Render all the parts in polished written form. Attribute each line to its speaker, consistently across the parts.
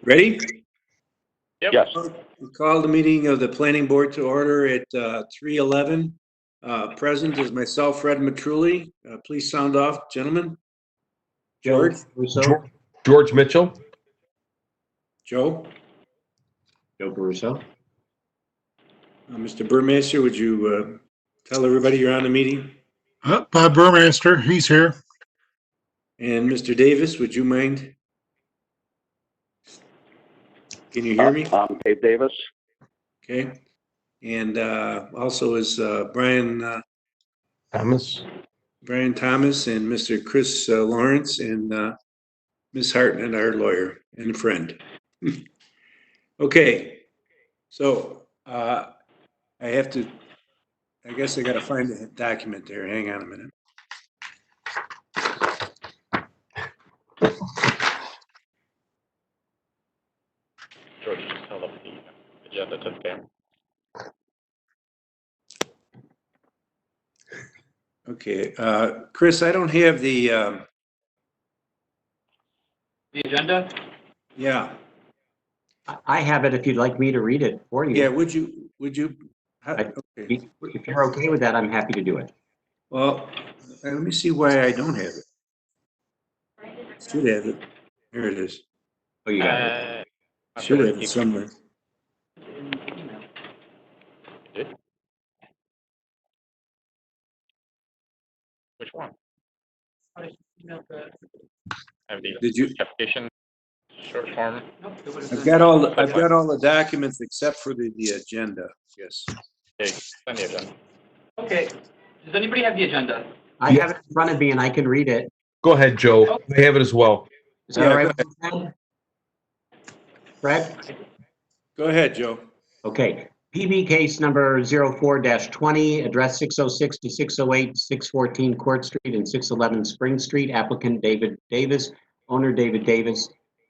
Speaker 1: Ready?
Speaker 2: Yep.
Speaker 3: Yes.
Speaker 1: We call the meeting of the planning board to order at 3:11. Present is myself, Fred Matrulli. Please sound off, gentlemen. George?
Speaker 4: George Mitchell.
Speaker 1: Joe?
Speaker 5: Joe Caruso.
Speaker 1: Mr. Burmaster, would you tell everybody you're on the meeting?
Speaker 6: Bob Burmaster, he's here.
Speaker 1: And Mr. Davis, would you mind? Can you hear me?
Speaker 3: I'm Dave Davis.
Speaker 1: Okay. And also is Brian
Speaker 4: Thomas.
Speaker 1: Thomas and Mr. Chris Lawrence and Ms. Hartnett, our lawyer and friend. Okay, so I guess I got to find the document there. Hang on a minute.
Speaker 2: George just held up the agenda to the camera.
Speaker 1: Okay, Chris, I don't have the
Speaker 7: agenda?
Speaker 1: Yeah.
Speaker 5: I have it if you'd like me to read it for you.
Speaker 1: Yeah, would you? Okay.
Speaker 5: If you're okay with that, I'm happy to do it.
Speaker 1: Well, let me see why I don't have it. Should have it. Here it is.
Speaker 5: Oh, you got it.
Speaker 1: Should have it somewhere.
Speaker 2: Did? Which one? I have the
Speaker 1: Did you?
Speaker 2: application short form.
Speaker 1: I've got all the documents except for the agenda. Yes.
Speaker 2: Okay, send the agenda.
Speaker 7: Okay. Does anybody have the agenda?
Speaker 5: I have it in front of me and I can read it.
Speaker 4: Go ahead, Joe. I have it as well.
Speaker 5: Is that all right with you, Fred?
Speaker 1: Go ahead, Joe.
Speaker 5: Okay. PB case number 04-20, address 606 to 608, 614 Court Street and 611 Spring Street. Applicant David Davis, owner David Davis.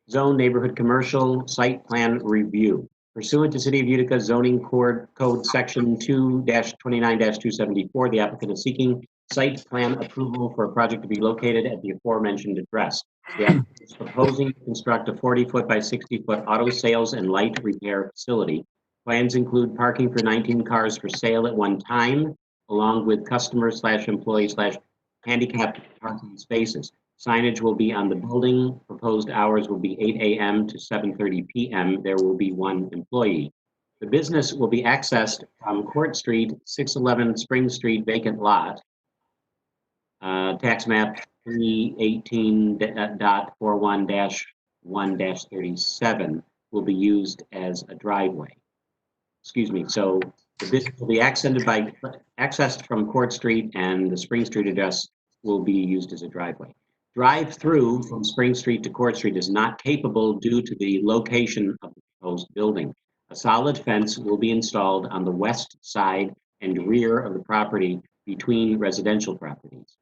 Speaker 5: Zone neighborhood commercial, site plan review. Pursuant to City of Utica zoning code section 2-29-274, the applicant is seeking site plan approval for a project to be located at the aforementioned address. The applicant is proposing to construct a 40-foot by 60-foot auto sales and light repair facility. Plans include parking for 19 cars for sale at one time, along with customer/employee/handicapped parking spaces. Signage will be on the building. Proposed hours will be 8 a.m. to 7:30 p.m. There will be one employee. The business will be accessed from Court Street, 611 Spring Street vacant lot. Tax map 318.41-1-37 will be used as a driveway. Excuse me. So the business will be accessed from Court Street, and the Spring Street address will be used as a driveway. Drive-through from Spring Street to Court Street is not capable due to the location of the proposed building. A solid fence will be installed on the west side and rear of the property between residential properties.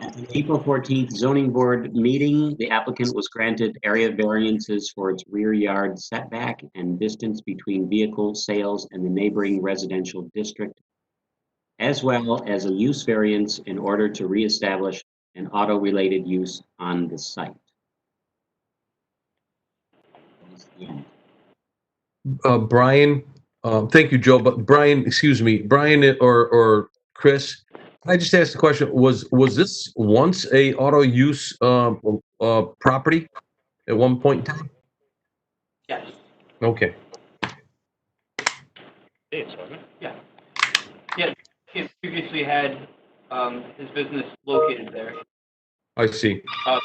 Speaker 5: At the April 14th zoning board meeting, the applicant was granted area variances for its rear yard setback and distance between vehicle sales and the neighboring residential district, as well as a use variance in order to reestablish an auto-related use on the site.
Speaker 4: Brian, thank you, Joe. But Brian, excuse me, Brian or Chris, I just asked the question: Was this once a auto use property at one point in time?
Speaker 7: Yes.
Speaker 4: Okay.
Speaker 2: It's, wasn't it?
Speaker 7: Yeah. Yeah. He previously had his business located there.
Speaker 4: I see.
Speaker 7: The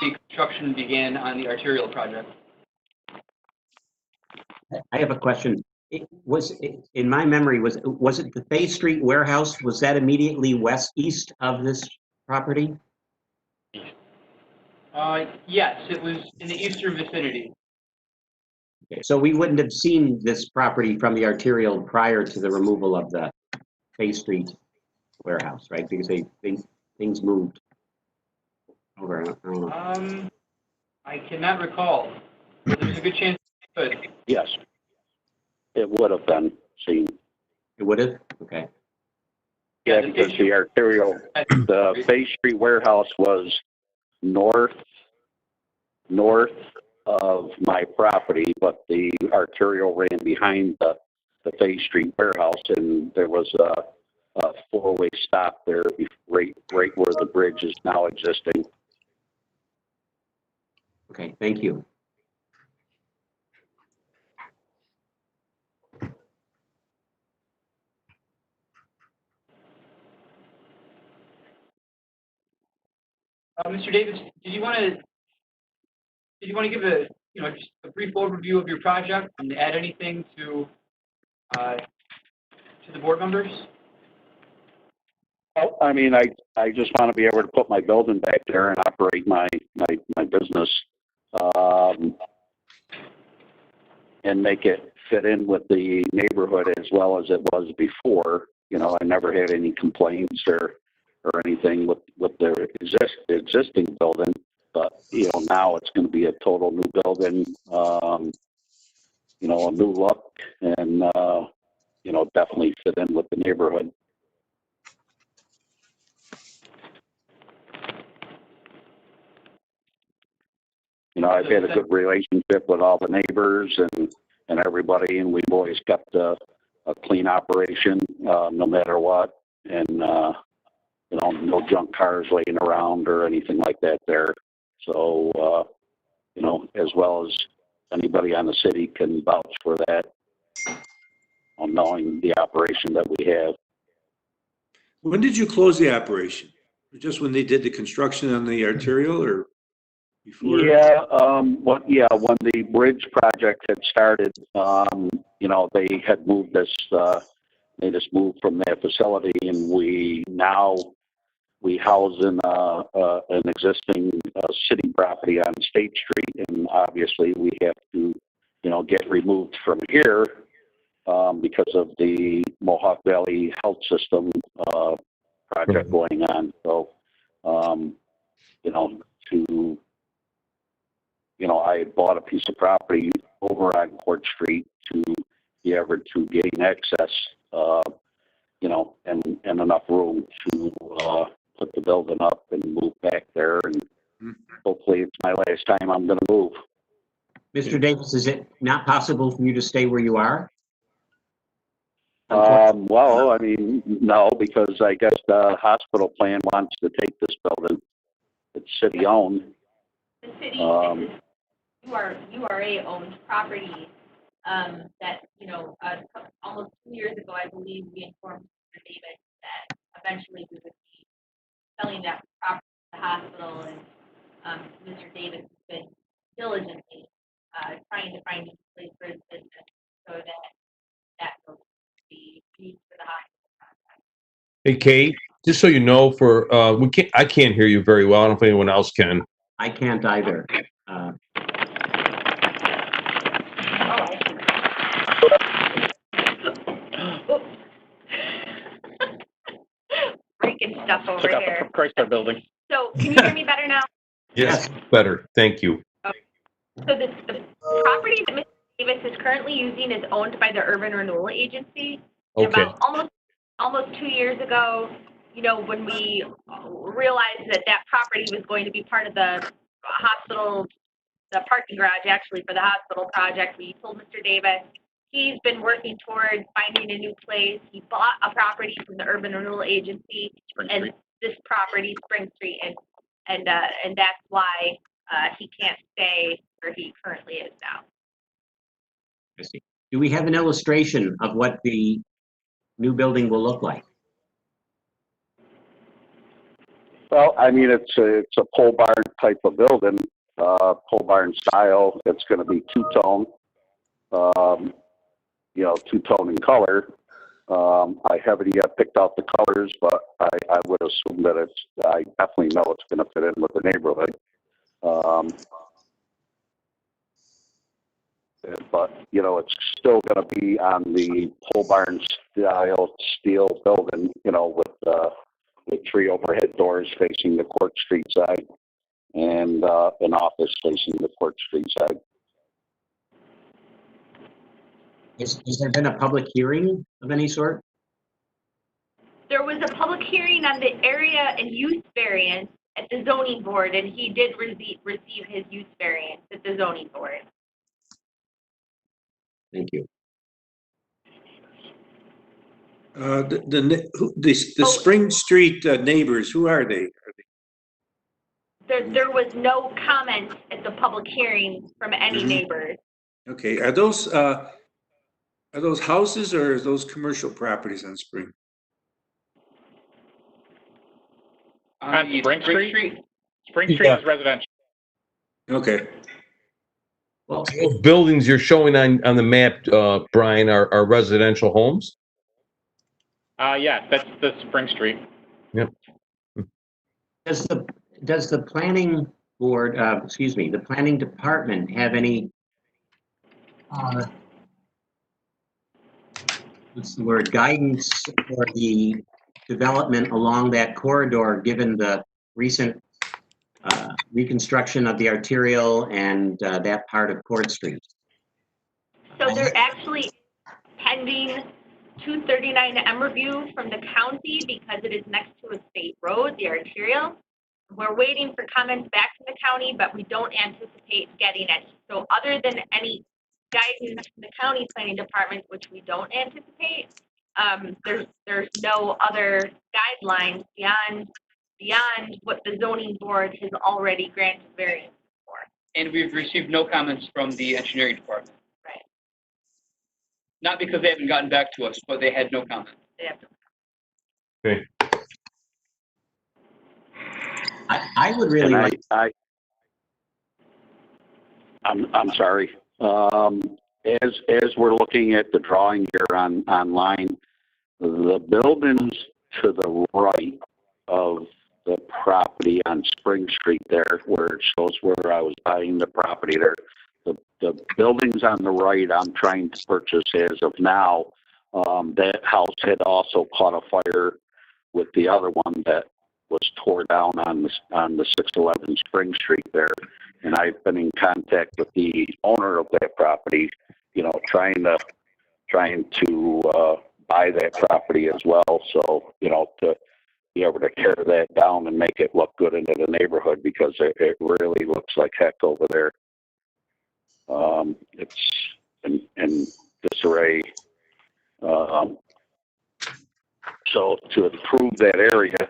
Speaker 7: construction began on the arterial project.
Speaker 5: I have a question. In my memory, was it the Bay Street warehouse? Was that immediately east of this property?
Speaker 7: Yes, it was in the eastern vicinity.
Speaker 5: Okay, so we wouldn't have seen this property from the arterial prior to the removal of the Bay Street warehouse, right? Because things moved over. I don't know.
Speaker 7: I cannot recall, but there's a good chance it could.
Speaker 3: Yes. It would have been seen.
Speaker 5: It would have? Okay.
Speaker 3: Yeah, because the arterial, the Bay Street warehouse was north of my property, but the arterial ran behind the Fay Street warehouse, and there was a four-way stop there, right where the bridge is now existing.
Speaker 5: Okay, thank you.
Speaker 7: Mr. Davis, did you want to give a, just a brief overview of your project and add anything to the board members?
Speaker 3: I mean, I just want to be able to put my building back there and operate my business, and make it fit in with the neighborhood as well as it was before. You know, I never had any complaints or anything with the existing building, but you know, now it's going to be a total new building, you know, a new look, and you know, definitely fit in with the neighborhood. You know, I've had a good relationship with all the neighbors and everybody, and we've always kept a clean operation, no matter what. And, you know, no junk cars laying around or anything like that there. So, you know, as well as anybody on the city can vouch for that, on knowing the operation that we have.
Speaker 1: When did you close the operation? Just when they did the construction on the arterial, or before?
Speaker 3: Yeah, when the bridge project had started, you know, they had moved this, they just moved from their facility, and we house in an existing city property on State Street, and obviously we have to, you know, get removed from here because of the Mohawk Valley Health System project going on. So, you know, I had bought a piece of property over on Court Street to be able to gain access, you know, and enough room to put the building up and move back there. And hopefully it's my last time I'm going to move.
Speaker 5: Mr. Davis, is it not possible for you to stay where you are?
Speaker 3: Well, I mean, no, because I guess the hospital plan wants to take this building. It's city owned.
Speaker 8: The city, URA owned property, that, almost 2 years ago, I believe we informed Mr. Davis that eventually we would be selling that property to the hospital, and Mr. Davis has been diligently trying to find a place for his business so that will be used for the hospital project.
Speaker 4: Hey, Kate, just so you know, I can't hear you very well. I don't know if anyone else can.
Speaker 5: I can't either.
Speaker 8: Breaking stuff over
Speaker 2: Took out
Speaker 8: here.
Speaker 2: the Chrysler building.
Speaker 8: So can you hear me better now?
Speaker 4: Yes, better. Thank you.
Speaker 8: So the property that Mr. Davis is currently using is owned by the Urban Renewal Agency. And
Speaker 4: Okay.
Speaker 8: about almost 2 years ago, when we realized that property was going to be part of the hospital, the parking garage actually for the hospital project, we told Mr. Davis. He's been working towards finding a new place. He bought a property from the Urban Renewal Agency, and this property, Spring Street, and that's why he can't stay where he currently is now.
Speaker 5: I see. Do we have an illustration of what the new building will look like?
Speaker 3: Well, I mean, it's a pole barn type of building, pole barn style. It's going to be two-tone, two-tone in color. I haven't yet picked out the colors, but I would assume that I definitely know it's going to fit in with the neighborhood. But, it's still going to be on the pole barn style steel building, with 3 overhead doors facing the Court Street side and an office facing the Court Street side.
Speaker 5: Has there been a public hearing of any sort?
Speaker 8: There was a public hearing on the area and use variance at the zoning board, and he did receive his use variance at the zoning board.
Speaker 5: Thank you.
Speaker 1: The Spring Street neighbors, who are they?
Speaker 8: There was no comment at the public hearing from any
Speaker 1: Mhm.
Speaker 8: neighbors.
Speaker 1: Okay, are those houses or are those commercial properties on Spring?
Speaker 2: On Spring Street? Spring Street
Speaker 6: Yeah.
Speaker 2: is residential.
Speaker 1: Okay,
Speaker 5: Well,
Speaker 4: Those buildings you're showing on the map, Brian, are residential homes?
Speaker 2: Yeah, that's the Spring Street.
Speaker 5: does the planning board, excuse me, the planning department have any, what's the word, guidance for the development along that corridor, given the recent reconstruction of the arterial and that part of Court Street?
Speaker 8: So they're actually pending 239M review from the county because it is next to a state road, the arterial. We're waiting for comments back from the county, but we don't anticipate getting any. So other than any guidance from the county planning department, which we don't anticipate, there's no other guidelines beyond what the zoning board has already granted variance for.
Speaker 7: And we've received no comments from the engineering department.
Speaker 8: Right.
Speaker 7: Not because they haven't gotten back to us, but they had no comment.
Speaker 8: They have to-
Speaker 4: Okay.
Speaker 5: I would really
Speaker 3: And
Speaker 5: like,
Speaker 3: I'm sorry. As we're looking at the drawing here online, the buildings to the right of the property on Spring Street there, where it shows where I was buying the property there, the buildings on the right I'm trying to purchase as of now, that house had also caught a fire with the other one that was tore down on the 611 Spring Street there. And I've been in contact with the owner of that property, trying to buy that property as well. So, to be able to tear that down and make it look good into the neighborhood, because it really looks like heck over there. It's in disarray. So to improve that area,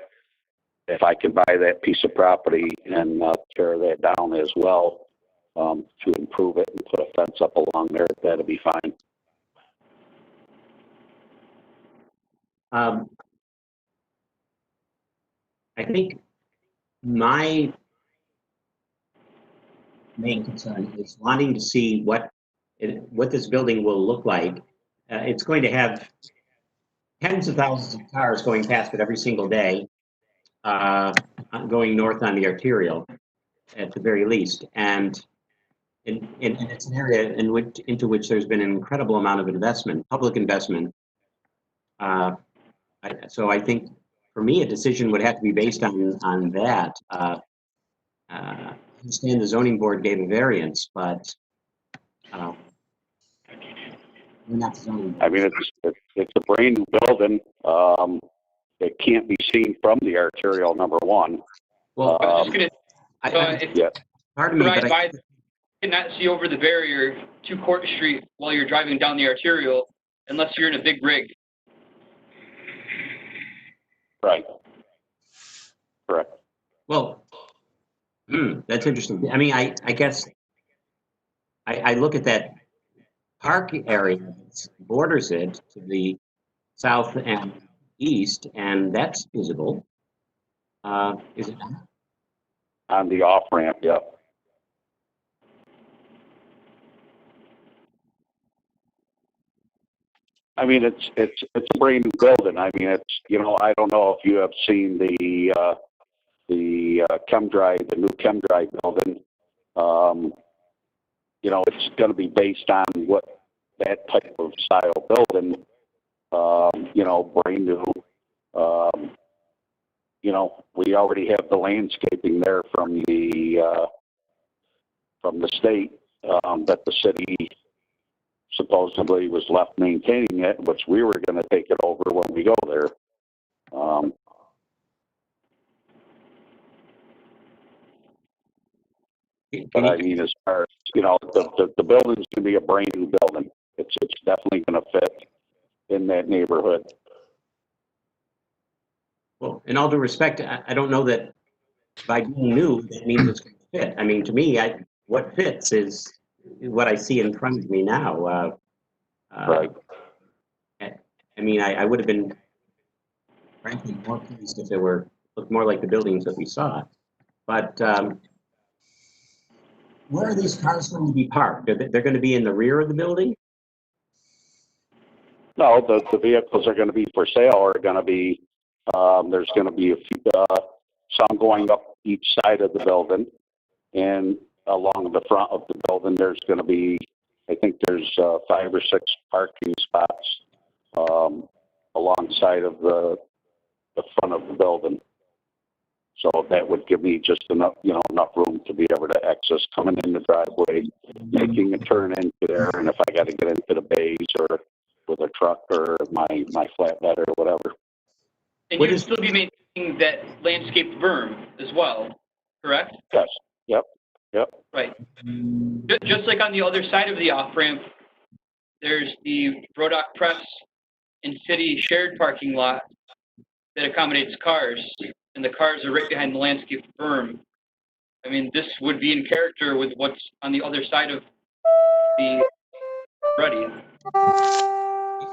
Speaker 3: if I can buy that piece of property and tear that down as well, to improve it and put a fence up along there, that'll be fine.
Speaker 5: I think my main concern is wanting to see what this building will look like. It's going to have tens of thousands of cars going past it every single day, going north on the arterial, at the very least. And it's an area into which there's been an incredible amount of investment, public investment. So I think, for me, a decision would have to be based on that. I understand the zoning board gave a variance, but we're not the zoning board.
Speaker 3: I mean, it's a brand new building. It can't be seen from the arterial, number one.
Speaker 5: Well,
Speaker 7: I was just gonna,
Speaker 3: Yeah.
Speaker 5: pardon me, but
Speaker 7: you cannot see over the barrier to Court Street while you're driving down the arterial unless you're in a big rig.
Speaker 3: Right. Correct.
Speaker 5: well, that's interesting. I mean, I guess I look at that park area that borders it to the south and east, and that's visible. Is it not?
Speaker 3: On the off ramp, yeah. I mean, it's a brand new building. I mean, I don't know if you have seen the Chem Drive, the new Chem Drive building. It's going to be based on what that type of style building. Brand new. We already have the landscaping there from the state, that the city supposedly was left maintaining it, which we were going to take it over when we go there. But I mean, as far as, the building's gonna be a brand new building. It's definitely gonna fit in that neighborhood.
Speaker 5: Well, in all due respect, I don't know that by being new, that means it's going to fit. I mean, to me, what fits is what I see in front of me now.
Speaker 3: Right.
Speaker 5: I mean, I would have been frankly more pleased if they looked more like the buildings that we saw. But where are these cars going to be parked? They're going to be in the rear of the building?
Speaker 3: No, the vehicles are gonna be for sale are gonna be, there's gonna be a few, some going up each side of the building. And along the front of the building, there's gonna be, I think there's 5 or 6 parking spots, alongside of the front of the building. So that would give me just enough, enough room to be able to access coming in the driveway, making a turn into there, and if I got to get into the bays or with a truck or my flatbed or whatever.
Speaker 7: And you'd still be maintaining that landscaped berm as well, correct?
Speaker 3: Yes. Yep.
Speaker 7: Right. Just like on the other side of the off-ramp, there's the Brodock Press and City shared parking lot that accommodates cars, and the cars are right behind the landscaped berm. I mean, this would be in character with what's on the other side of the ready.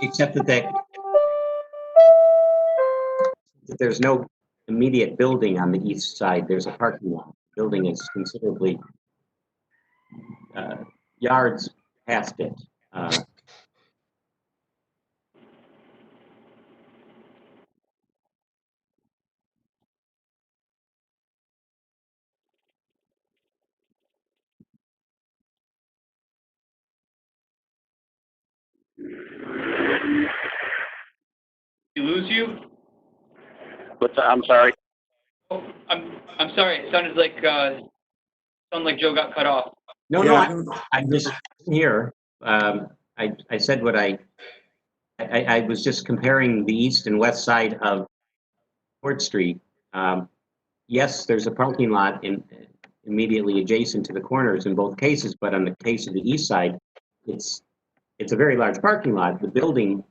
Speaker 5: Except that there's no immediate building on the east side. There's a parking lot. The building is considerably yards past it.
Speaker 7: We lose you?
Speaker 3: But I'm sorry.
Speaker 7: Oh, I'm sorry. It sounded like Joe got cut off.
Speaker 5: No,
Speaker 1: Yeah.
Speaker 5: I'm just here. I said what I was just comparing the east and west side of Court Street. Yes, there's a parking lot immediately adjacent to the corners in both cases, but on the case of the east side, it's a very large parking lot. The building,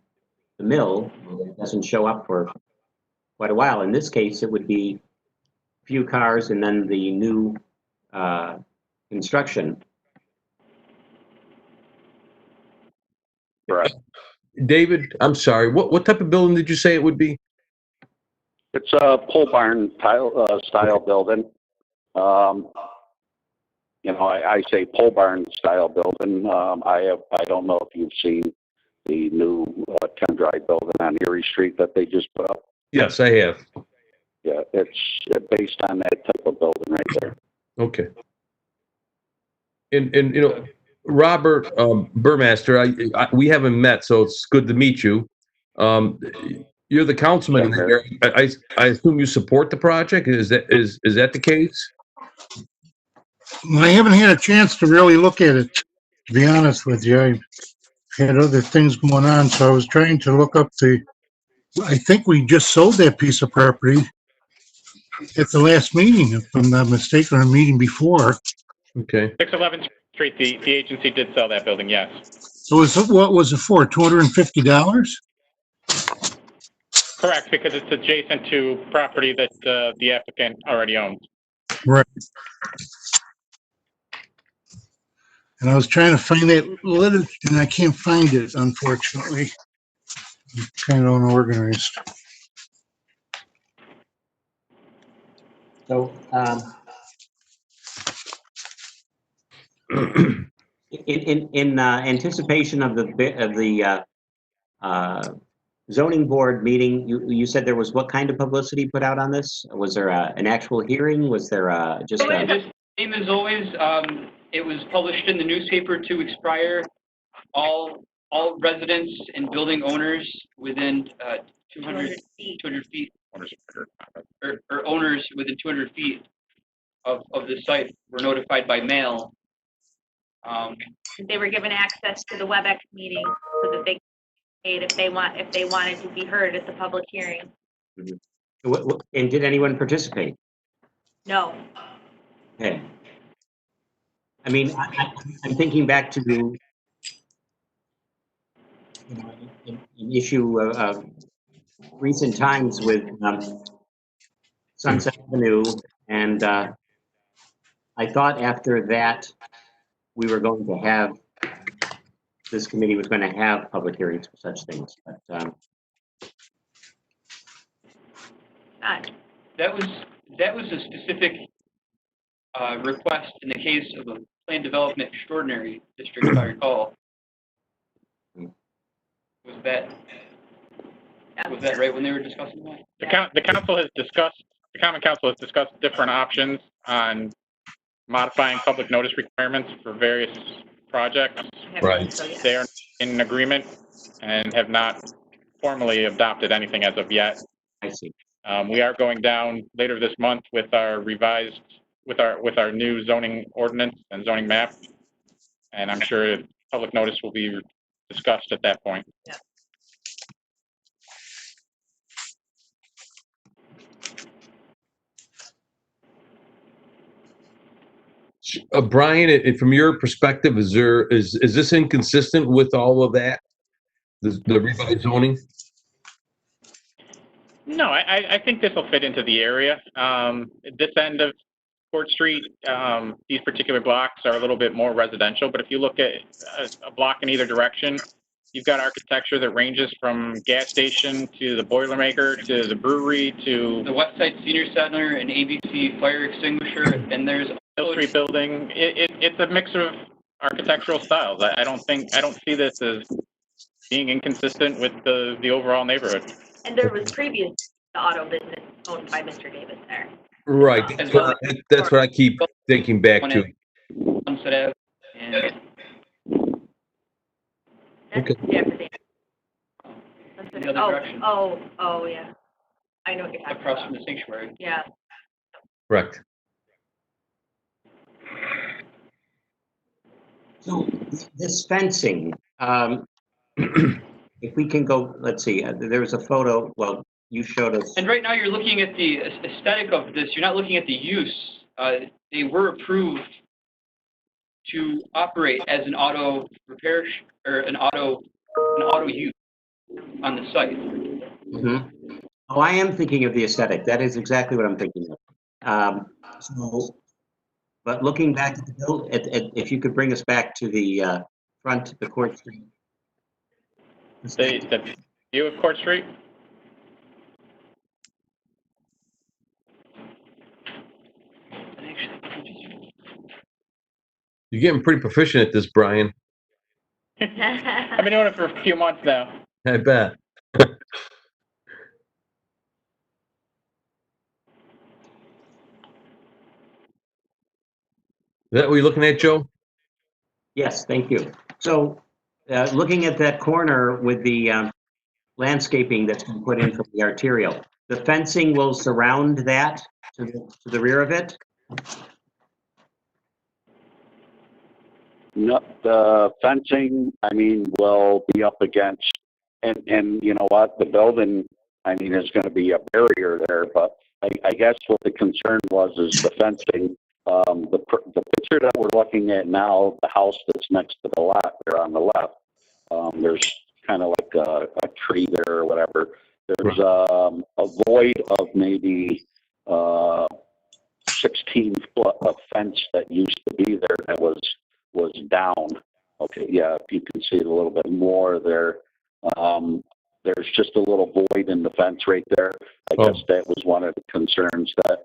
Speaker 5: the mill, doesn't show up for quite a while. In this case, it would be a few cars and then the new construction.
Speaker 3: Right.
Speaker 4: David, I'm sorry. What type of building did you say it would be?
Speaker 3: It's a pole barn style building. I say pole barn style building. I don't know if you've seen the new Ken Drive building on Erie Street that they just put up.
Speaker 4: Yes, I have.
Speaker 3: Yeah, it's based on that type of building right there.
Speaker 4: Okay. And Robert Burmaster, we haven't met, so it's good to meet you. You're the councilman here. I assume you support the project. Is that the case?
Speaker 6: I haven't had a chance to really look at it, to be honest with you. I had other things going on, so I was trying to look up I think we just sold that piece of property at the last meeting, if I'm not mistaken, or a meeting before.
Speaker 4: Okay.
Speaker 2: 611 Street, the agency did sell that building, yes.
Speaker 6: So what was it for, $250?
Speaker 2: Correct, because it's adjacent to property that the applicant already owns.
Speaker 6: Right. And I was trying to find that letter, and I can't find it, unfortunately. I'm kind of unorganized.
Speaker 5: So, in anticipation of the zoning board meeting, you said there was what kind of publicity put out on this? Was there an actual hearing? Was there just a...
Speaker 7: Same as always. It was published in the newspaper to expire. All residents and building owners within 200 feet, or owners within 200 feet of the site were notified by mail.
Speaker 8: They were given access to the WebEx meeting so that they could participate if they wanted to be heard at the public hearing.
Speaker 5: And did anyone participate?
Speaker 8: No.
Speaker 5: Okay. I mean, I'm thinking back to an issue of recent times with Sunset Avenue, and I thought after that we were going to have, this committee was going to have public hearings for such things, but
Speaker 7: That was a specific request in the case of a planned development extraordinary district, if I recall. Was that right when they were discussing that?
Speaker 2: The council has discussed, the common council has discussed different options on modifying public notice requirements for various projects.
Speaker 4: Right.
Speaker 2: They are in agreement and have not formally adopted anything as of yet.
Speaker 5: I see.
Speaker 2: We are going down later this month with our revised, with our new zoning ordinance and zoning map. And I'm sure public notice will be discussed at that point.
Speaker 8: Yeah.
Speaker 4: Brian, from your perspective, is this inconsistent with all of that? The revised zoning?
Speaker 2: No, I think this will fit into the area. This end of Court Street, these particular blocks are a little bit more residential, but if you look at a block in either direction, you've got architecture that ranges from gas station to the Boilermaker to the brewery to
Speaker 7: The West Side Senior Center and ABC Fire Extinguisher, and there's
Speaker 2: Hill Street Building. It's a mix of architectural styles. I don't see this as being inconsistent with the overall neighborhood.
Speaker 8: And there was previous auto business owned by Mr. Davis there.
Speaker 4: Right. That's what I keep thinking back to.
Speaker 7: Sunset Ave, and
Speaker 8: That's
Speaker 4: Okay.
Speaker 8: Jefferson.
Speaker 7: the other direction,
Speaker 8: Oh, yeah. I know what you're talking
Speaker 7: across
Speaker 8: about.
Speaker 7: from the sanctuary.
Speaker 8: Yeah.
Speaker 4: Correct.
Speaker 5: So this fencing, if we can go, let's see, there was a photo, well, you showed us.
Speaker 7: And right now, you're looking at the aesthetic of this. You're not looking at the use. They were approved to operate as an auto repair or an auto use on the site.
Speaker 5: Mhm. Oh, I am thinking of the aesthetic. That is exactly what I'm thinking of. But looking back at the build, if you could bring us back to the front, the Court Street.
Speaker 2: The view of Court Street?
Speaker 4: You're getting pretty proficient at this, Brian.
Speaker 2: I've been doing it for a few months now.
Speaker 4: I bet. Is that what you're looking at, Joe?
Speaker 5: Yes, thank you. So, looking at that corner with the landscaping that's been put in from the arterial, the fencing will surround that to the rear of it?
Speaker 3: No, the fencing, I mean, will be up against, and you know what, the building, I mean, is gonna be a barrier there, but I guess what the concern was is the fencing. The picture that we're looking at now, the house that's next to the lot there on the left, there's kind of like a tree there or whatever. There's a void of maybe 16 foot of fence that used to be there that was down. Okay, yeah, if you can see it a little bit more there. There's just a little void in the fence right there. I guess that was one of the concerns that,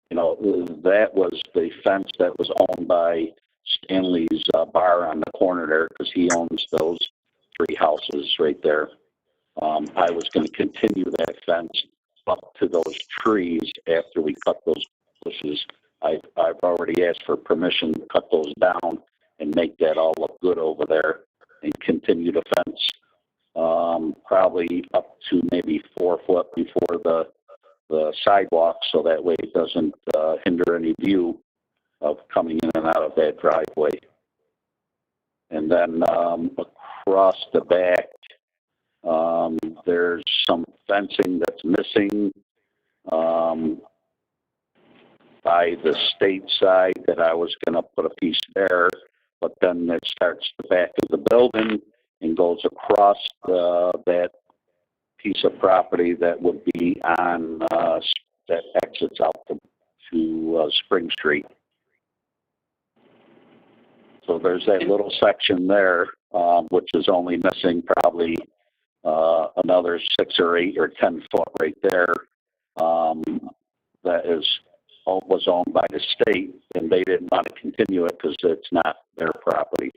Speaker 3: you know, that was the fence that was owned by Stanley's bar on the corner there, because he owns those 3 houses right there. I was going to continue that fence up to those trees after we cut those bushes. I've already asked for permission to cut those down and make that all look good over there and continue the fence probably up to maybe 4 foot before the sidewalk, so that way it doesn't hinder any view of coming in and out of that driveway. And then across the back, there's some fencing that's missing by the state side. that I was gonna put a piece there, but then it starts the back of the building and goes across that piece of property that would be on, that exits out to Spring Street. So there's that little section there, which is only missing probably another 6 or 8 or 10 foot right there. That was owned by the state, and they didn't want to continue it because it's not their property.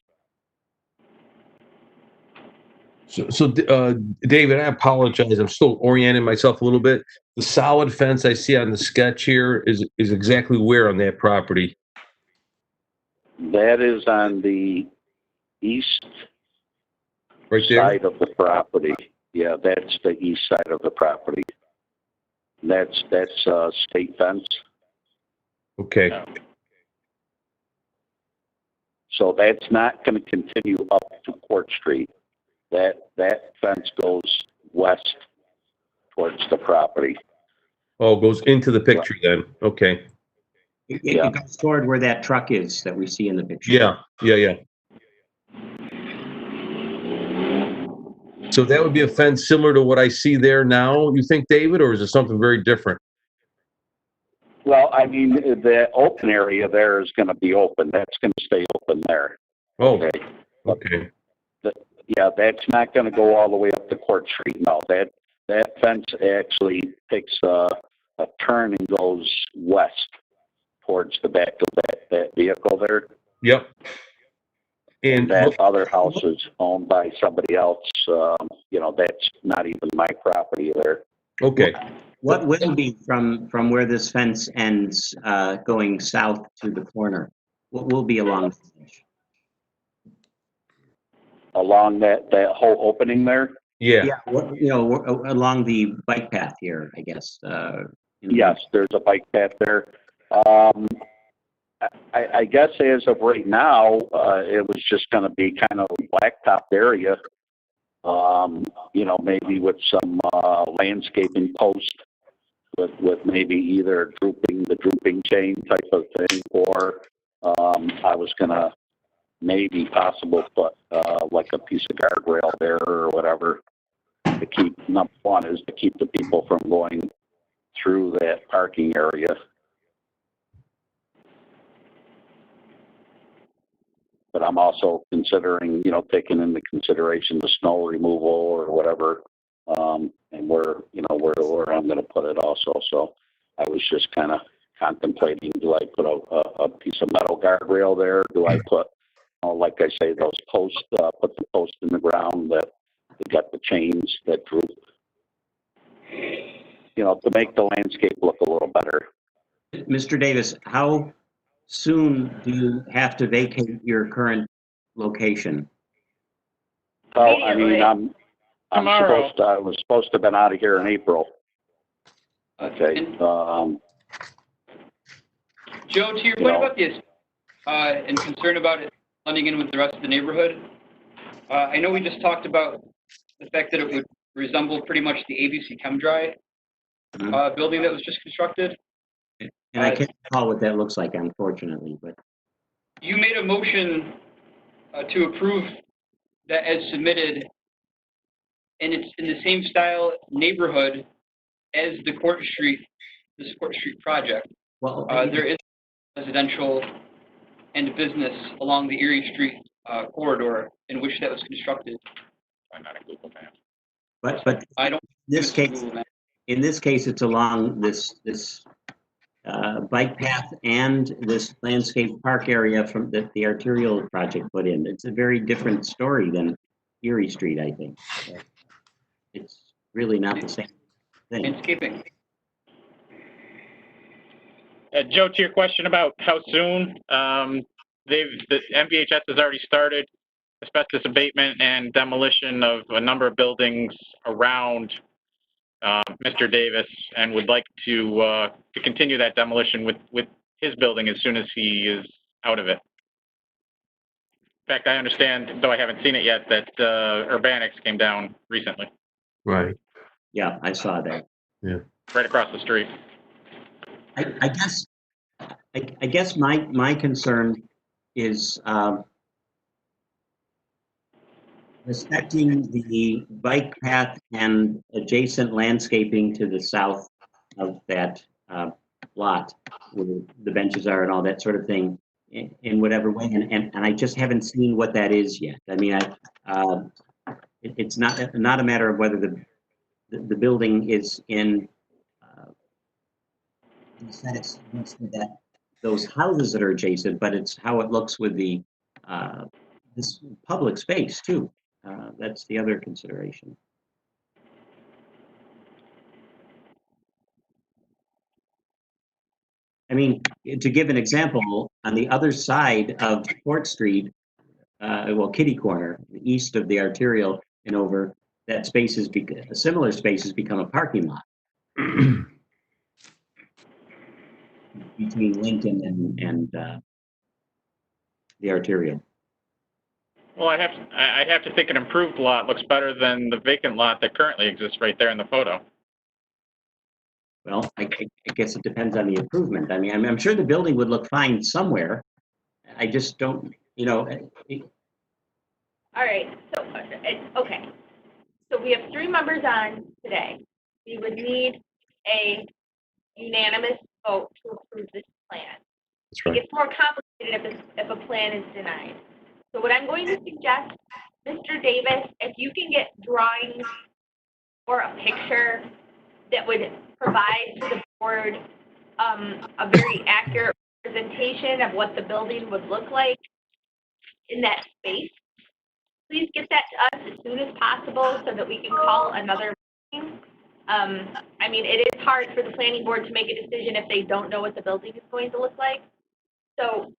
Speaker 4: So, David, I apologize. I'm still orienting myself a little bit. The solid fence I see on the sketch here is exactly where on that property?
Speaker 3: That is on the east
Speaker 4: Right there?
Speaker 3: side of the property. Yeah, that's the east side of the property. That's state fence.
Speaker 4: Okay.
Speaker 3: So that's not going to continue up to Court Street. That fence goes west towards the property.
Speaker 4: Oh, it goes into the picture then. Okay.
Speaker 5: It goes toward where that truck is that we see in the picture.
Speaker 4: Yeah. So that would be a fence similar to what I see there now, you think, David, or is it something very different?
Speaker 3: Well, I mean, the open area there is going to be open. That's going to stay open there.
Speaker 4: Oh,
Speaker 3: Okay.
Speaker 4: okay.
Speaker 3: Yeah, that's not going to go all the way up to Court Street. No, that fence actually takes a turn and goes west towards the back of that vehicle there.
Speaker 4: Yep.
Speaker 3: And that other house is owned by somebody else. That's not even my property there.
Speaker 4: Okay.
Speaker 5: What will be from where this fence ends, going south to the corner? What will be along the fence?
Speaker 3: Along that whole opening there?
Speaker 4: Yeah.
Speaker 5: Along the bike path here, I guess.
Speaker 3: Yes, there's a bike path there. I guess as of right now, it was just going to be kind of a blacktop area. Maybe with some landscaping post with maybe either the drooping chain type of thing, or I was going to maybe possible put like a piece of guardrail there or whatever to keep, number one is to keep the people from going through that parking area. But I'm also considering, taking into consideration the snow removal or whatever, and where I'm going to put it also. So I was just kind of contemplating, do I put a piece of metal guardrail there? Do I put, like I say, those posts, put the post in the ground that got the chains that droop, to make the landscape look a little better.
Speaker 5: Mr. Davis, how soon do you have to vacate your current location?
Speaker 3: Well, I mean, I was supposed to have been out of here in April. Okay.
Speaker 7: Joe, to your point about this, and concern about it blending in with the rest of the neighborhood, I know we just talked about the fact that it would resemble pretty much the ABC ChemDry building that was just constructed.
Speaker 5: And I can't recall what that looks like, unfortunately, but.
Speaker 7: You made a motion to approve that as submitted, and it's in the same style neighborhood as this Court Street project.
Speaker 5: Well,
Speaker 7: there is residential and business along the Erie Street corridor in which that was constructed.
Speaker 5: But
Speaker 7: I don't.
Speaker 5: In this case, it's along this bike path and this landscape park area from that the arterial project put in. It's a very different story than Erie Street, I think. It's really not the same thing.
Speaker 7: Landscaping.
Speaker 2: Joe, to your question about how soon, the MVHS has already started asbestos abatement and demolition of a number of buildings around Mr. Davis, and would like to continue that demolition with his building as soon as he is out of it. In fact, I understand, though I haven't seen it yet, that Urbanics came down recently.
Speaker 4: Right.
Speaker 5: Yeah, I saw that.
Speaker 4: Yeah.
Speaker 2: Right across the street.
Speaker 5: I guess I guess my concern is respecting the bike path and adjacent landscaping to the south of that lot where the benches are and all that sort of thing in whatever way. And I just haven't seen what that is yet. I mean, it's not a matter of whether the building is in that those houses that are adjacent, but it's how it looks with the this public space too. That's the other consideration. I mean, to give an example, on the other side of Fort Street, well, Kitty Corner, east of the arterial and over, that space is a similar space has become a parking lot between Lincoln and the arterial.
Speaker 2: Well, I have to think an improved lot looks better than the vacant lot that currently exists right there in the photo.
Speaker 5: Well, I guess it depends on the improvement. I mean, I'm sure the building would look fine somewhere. I just don't, you know.
Speaker 8: All right, so, okay. So we have 3 members on today. We would need a unanimous vote to approve this plan.
Speaker 4: That's
Speaker 8: It
Speaker 4: right.
Speaker 8: gets more complicated if a plan is denied. So what I'm going to suggest, Mr. Davis, if you can get drawings or a picture that would provide to the board a very accurate representation of what the building would look like in that space, please get that to us as soon as possible so that we can call another meeting. I mean, it is hard for the planning board to make a decision if they don't know what the building is going to look like. So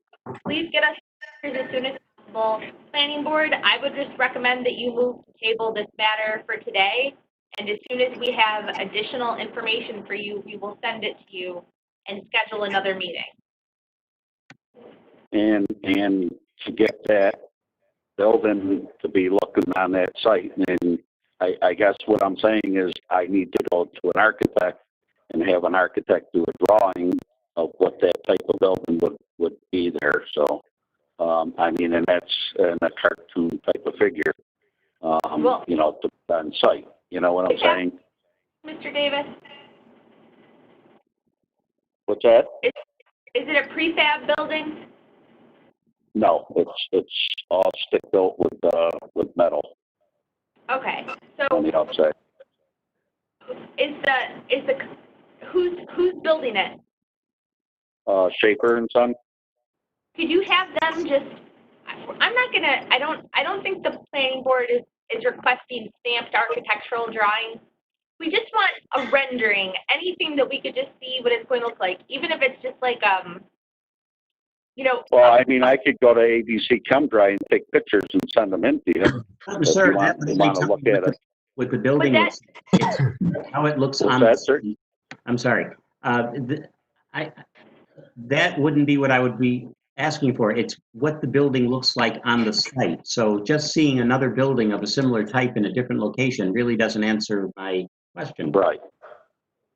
Speaker 8: please get us as soon as possible. Planning board, I would just recommend that you move to table this matter for today. And as soon as we have additional information for you, we will send it to you and schedule another meeting.
Speaker 3: And to get that building to be looking on that site, and I guess what I'm saying is I need to go to an architect and have an architect do a drawing of what that type of building would be there. So, I mean, and that's in a cartoon type of figure,
Speaker 8: Well,
Speaker 3: you know, to put on site. You know what I'm saying?
Speaker 8: Mr. Davis,
Speaker 3: What's that?
Speaker 8: is it a prefab building?
Speaker 3: No, it's all stick built with metal
Speaker 8: Okay,
Speaker 3: on
Speaker 8: so
Speaker 3: the outside.
Speaker 8: who's building it?
Speaker 3: Shaper and Son.
Speaker 8: Could you have them just, I don't think the planning board is requesting stamped architectural drawings. We just want a rendering, anything that we could just see what it's going to look like, even if it's just like, you know.
Speaker 3: Well, I mean, I could go to ABC ChemDry and take pictures and send them in to you. If
Speaker 5: Sir,
Speaker 3: you
Speaker 5: that
Speaker 3: want to look at it.
Speaker 5: What the building
Speaker 8: But
Speaker 5: looks, it's how it looks
Speaker 3: What's
Speaker 5: on.
Speaker 3: that, sir?
Speaker 5: I'm sorry. That wouldn't be what I would be asking for. It's what the building looks like on the site. So just seeing another building of a similar type in a different location really doesn't answer my question.
Speaker 3: Right.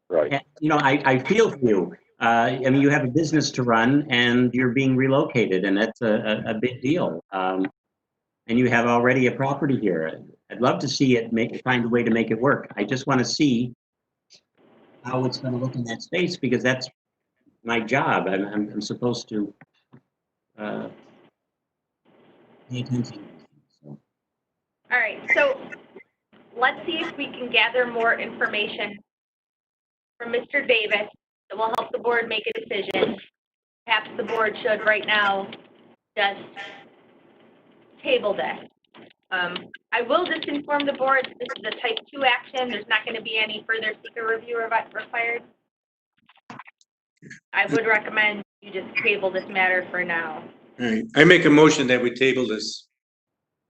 Speaker 3: Right.
Speaker 5: And, you know, I feel for you. I mean, you have a business to run and you're being relocated, and that's a big deal. And you have already a property here. I'd love to see it find a way to make it work. I just want to see how it's going to look in that space, because that's my job. I'm supposed to pay attention. So.
Speaker 8: All right, so let's see if we can gather more information from Mr. Davis that will help the board make a decision. Perhaps the board should right now just table this. I will just inform the board this is a type 2 action. There's not going to be any further seeker review required. I would recommend you just table this matter for now.
Speaker 1: All right, I make a motion that we table this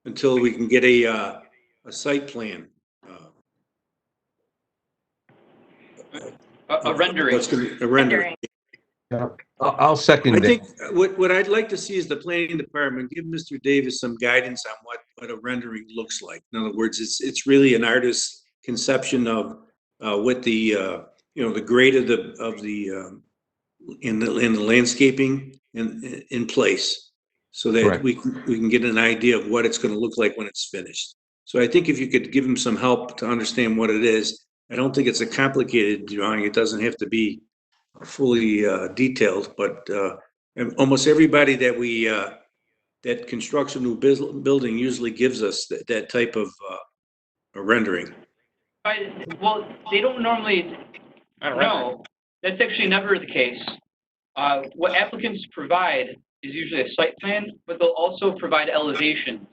Speaker 1: until we can get a site plan.
Speaker 7: A rendering.
Speaker 1: A rendering.
Speaker 4: I'll second
Speaker 1: I
Speaker 4: that.
Speaker 1: think what I'd like to see is the planning department give Mr. Davis some guidance on what a rendering looks like. In other words, it's really an artist's conception of what the you know, the grade of the in the landscaping in place, so that
Speaker 4: Correct.
Speaker 1: we can get an idea of what it's going to look like when it's finished. So I think if you could give him some help to understand what it is, I don't think it's a complicated drawing. It doesn't have to be fully detailed, but and almost everybody that that constructs a new building usually gives us that type of a rendering.
Speaker 7: Well, they don't normally,
Speaker 2: I don't know.
Speaker 7: no, that's actually never the case. What applicants provide is usually a site plan, but they'll also provide elevations.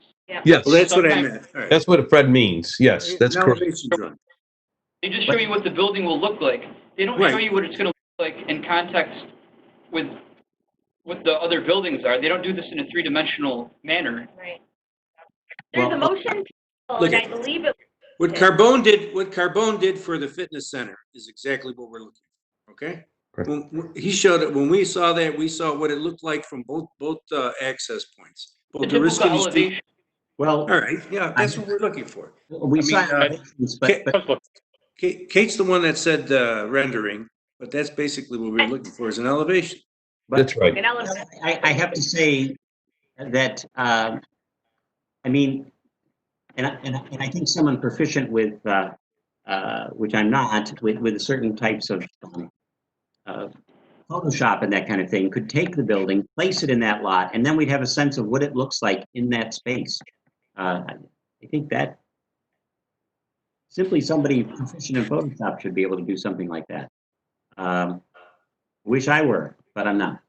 Speaker 4: Yes,
Speaker 1: Well, that's what I
Speaker 7: Sometimes-
Speaker 1: meant. All right.
Speaker 4: that's what Fred means. Yes, that's
Speaker 1: An
Speaker 4: correct.
Speaker 1: elevation drawing.
Speaker 7: They just show you what the building will look like. They don't
Speaker 1: Right.
Speaker 7: show you what it's gonna look like in context with what the other buildings are. They don't do this in a three-dimensional manner.
Speaker 8: Right. There's a motion table,
Speaker 1: Look
Speaker 8: and I
Speaker 1: at-
Speaker 8: believe it,
Speaker 1: What Carbone did for the fitness center is exactly what we're looking for, okay?
Speaker 4: Right.
Speaker 1: He showed it, when we saw that, we saw what it looked like from both access points.
Speaker 7: The
Speaker 1: Both
Speaker 7: typical
Speaker 1: Oriskany Street.
Speaker 7: elevation,
Speaker 5: Well,
Speaker 1: All right, yeah, that's what we're looking for.
Speaker 5: we saw
Speaker 1: mean,
Speaker 5: elevations,
Speaker 1: Ca-
Speaker 5: but
Speaker 1: Kate's the one that said rendering, but that's basically what we're looking for, is an elevation.
Speaker 4: That's right.
Speaker 8: an element.
Speaker 5: I have to say that, I mean, and I think someone proficient with, which I'm not, with certain types of Photoshop and that kind of thing, could take the building, place it in that lot, and then we'd have a sense of what it looks like in that space. I think that simply somebody proficient in Photoshop should be able to do something like that. Wish I were, but I'm not.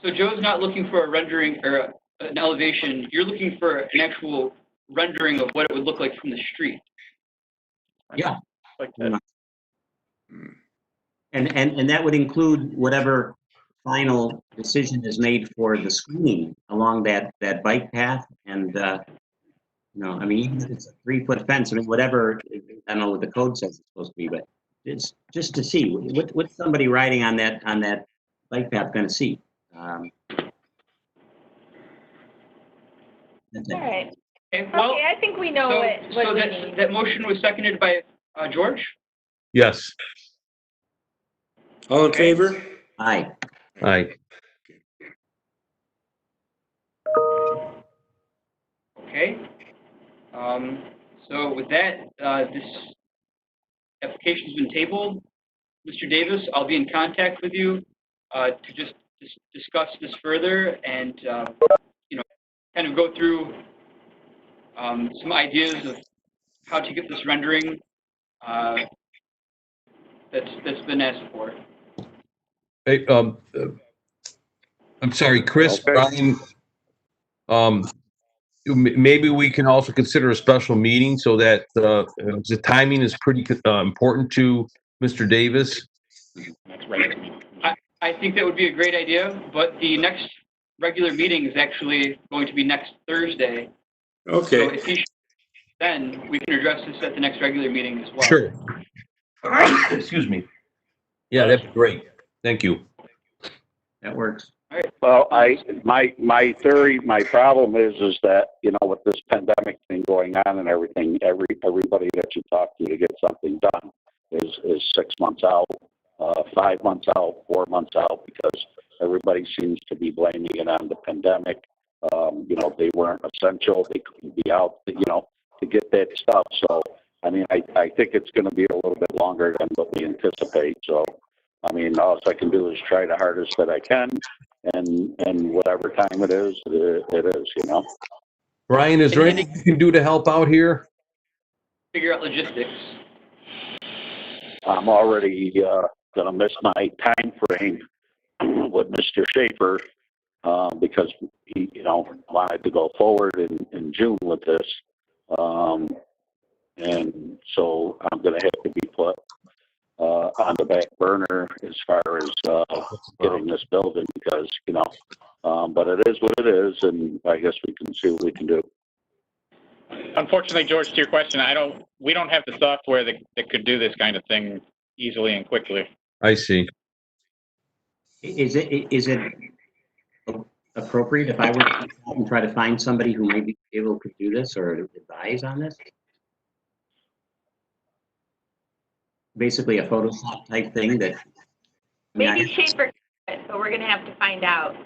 Speaker 7: so Joe's not looking for a rendering or an elevation. You're looking for an actual rendering of what it would look like from the street.
Speaker 5: Yeah.
Speaker 2: Like that.
Speaker 5: And that would include whatever final decision is made for the screening along that bike path and, I mean, even if it's a 3-foot fence, I mean, whatever, I don't know what the code says it's supposed to be, but it's just to see, what's somebody riding on that bike path gonna see? That's it.
Speaker 8: All right.
Speaker 7: Okay, well,
Speaker 8: Okay, I think we know
Speaker 7: so,
Speaker 8: what
Speaker 7: so
Speaker 8: we
Speaker 7: that,
Speaker 8: need.
Speaker 7: that motion was seconded by George?
Speaker 4: Yes.
Speaker 1: All in favor?
Speaker 5: Aye.
Speaker 4: Aye.
Speaker 7: Okay. So with that, this application's been tabled. Mr. Davis, I'll be in contact with you to just discuss this further and, kind of go through some ideas of how to get this rendering that's been asked for.
Speaker 4: Hey, I'm sorry, Chris,
Speaker 3: Okay.
Speaker 4: Brian, maybe we can also consider a special meeting so that the timing is pretty important to Mr. Davis.
Speaker 2: Next regular meeting.
Speaker 7: I think that would be a great idea, but the next regular meeting is actually going to be next Thursday. So
Speaker 1: Okay.
Speaker 7: if he, then we can address this at the next regular meeting as well.
Speaker 4: Sure. Excuse me. Yeah, that'd be great. Thank you.
Speaker 5: That works.
Speaker 3: Well, my theory, my problem is that, with this pandemic thing going on and everything, everybody that you talk to get something done is 6 months out, 5 months out, 4 months out, because everybody seems to be blaming it on the pandemic. They weren't essential. They couldn't be out, to get that stuff. So, I mean, I think it's going to be a little bit longer than what we anticipate. So, I mean, all I can do is try the hardest that I can, and whatever time it is, it is.
Speaker 4: Brian, is there anything you can do to help out here?
Speaker 7: Figure out logistics.
Speaker 3: I'm already going to miss my time frame with Mr. Schaefer because he, wanted to go forward in June with this. And so I'm going to have to be put on the back burner as far as getting this building because, but it is what it is, and I guess we can see what we can do.
Speaker 2: Unfortunately, George, to your question, we don't have the software that could do this kind of thing easily and quickly.
Speaker 4: I see.
Speaker 5: Is it appropriate if I were to go out and try to find somebody who might be able to do this or advise on this? Basically a Photoshop type thing that
Speaker 8: Maybe Schaefer, but we're gonna have to find out.